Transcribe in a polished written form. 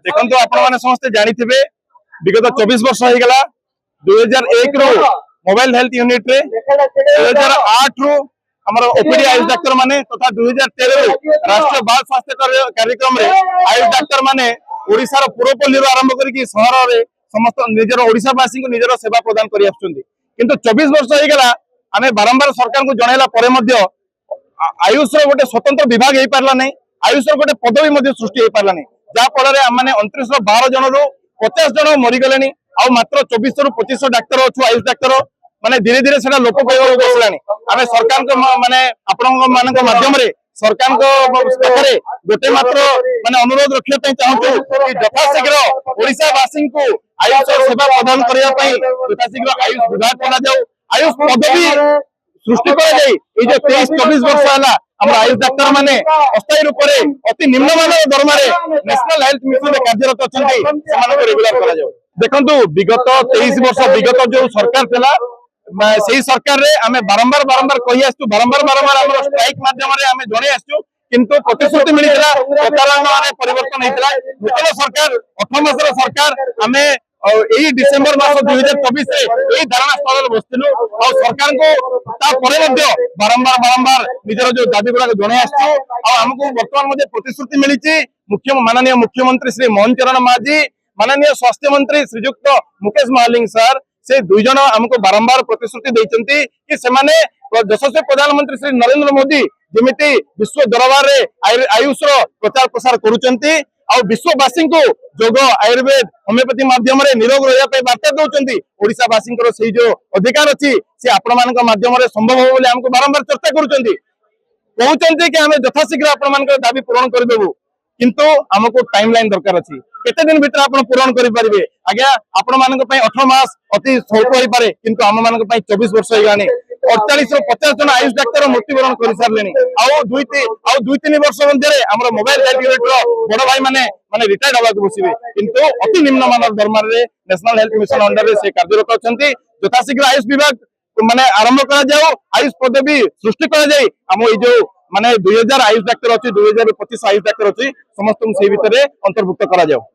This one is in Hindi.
देखो आपण समस्ते जानी विगत 24 वर्ष हो गला 2001 रु मोबाइल हेल्थ यूनिट रे 2008 रु हमर ओपीडी आयुष डाक्टर माने तथा 2013 रु राष्ट्रीय बाल स्वास्थ्य कार्यक्रम रे आयुष डाक्टर माने ओडिसा रो पुरपल्ली आरंभ करके शहर रे समस्त निजर ओडिसावासी को निजर सेवा प्रदान करि आछुंती किंतु 24 वर्ष हो गला आमे बारंबार सरकार को जणैला परे मध्य आयुष रो गोटे स्वतंत्र विभाग हे पारला नै आयुष रो गोटे पदवी मध्य सृष्टि हे पारला नै जा फल माने 2912 जन रु 50 जन मरीगले आ मात्र 24 रु 25 डाक्तर अच्छु आयुष डाक्तर माने धीरे धीरे से लोप पाइबार बसलानी आम सरकार माने आपण माध्यम सरकार पाखे गोटे मात्र माने अनुरोध रखा चाहूँ कि यथाशीघ्र ओडिशावासी को आयुष सेवा प्रदान करने यथाशीघ्र आयुष विभाग करा आयुष पदवी सृष्टि कर 23-24 वर्ष है आयुष डाक्तर माने अस्थायी रूप से अति निम्नमान दरमा नेशनल हेल्थ मिशन कार्यरत अच्छा रेगुलर करा देखु विगत 23 वर्ष विगत जो सरकार थी से सरकार रे आमे बारंबार कही आसु बारंबार स्ट्राइक माध्यम आमे जणे आसु किंतु प्रतिश्रुति मिलता प्रचारण माने परिवर्तन होता नूतन सरकार 8 मासर सरकार आमे यही डिसेम्बर मास 2024 यही धारणा स्थल बसलु और सरकार को बारंबार निजर जो दाबी गुड़ा जन आमको बर्तमान प्रतिश्रुति मिली माननीय मुख्यमंत्री श्री मोहन चरण माझी माननीय स्वास्थ्य मंत्री श्रीजुक्त मुकेश महालिंग सर से दुई जन आमको बारंबार प्रतिश्रुति देते कि सेमाने यशस्वी प्रधानमंत्री श्री नरेंद्र मोदी जमिति विश्व दरबार रे आयुष प्रचार प्रसार करुचंती और विश्ववासी को योग आयुर्वेद होमियोपैथी माध्यम निरोग रहा बार्ता दौरान ओडिशावासी से जो अधिकार अच्छी सी आपण मान माध्यम संभव हो हमको बारंबार चर्चा कहते कि आम यथाशीघ्र आपण दाबी पूरण करदेबू किंतु हमको टाइम लाइन दरकार अच्छी केते दिन भीतर आपण पूरण करेंगे आज्ञा आपण मान 18 मास अति स्वल्प हो पारे किंतु आम मान 24 वर्ष हो गलानी 48 ରୁ 50 जन आयुष डाक्तर मृत्युवरण कर सारे दुई तीन वर्ष मध्य मोबाइल हेल्थ यूनिट बड़ भाई माने रिटायर्ड हवा बसवे किंतु अति निम्नमान दरमा नेशनल हेल्थ मिशन अंडर से कार्यरत अच्छा यथाशीघ्र आयुष विभाग माने आरंभ कर आयुष पदवी सृष्टि कर जो माने 2000 आयुष डाक्तर अच्छी 2025 आयुष डाक्तर अच्छी समस्त से अंतर्भुक्त करा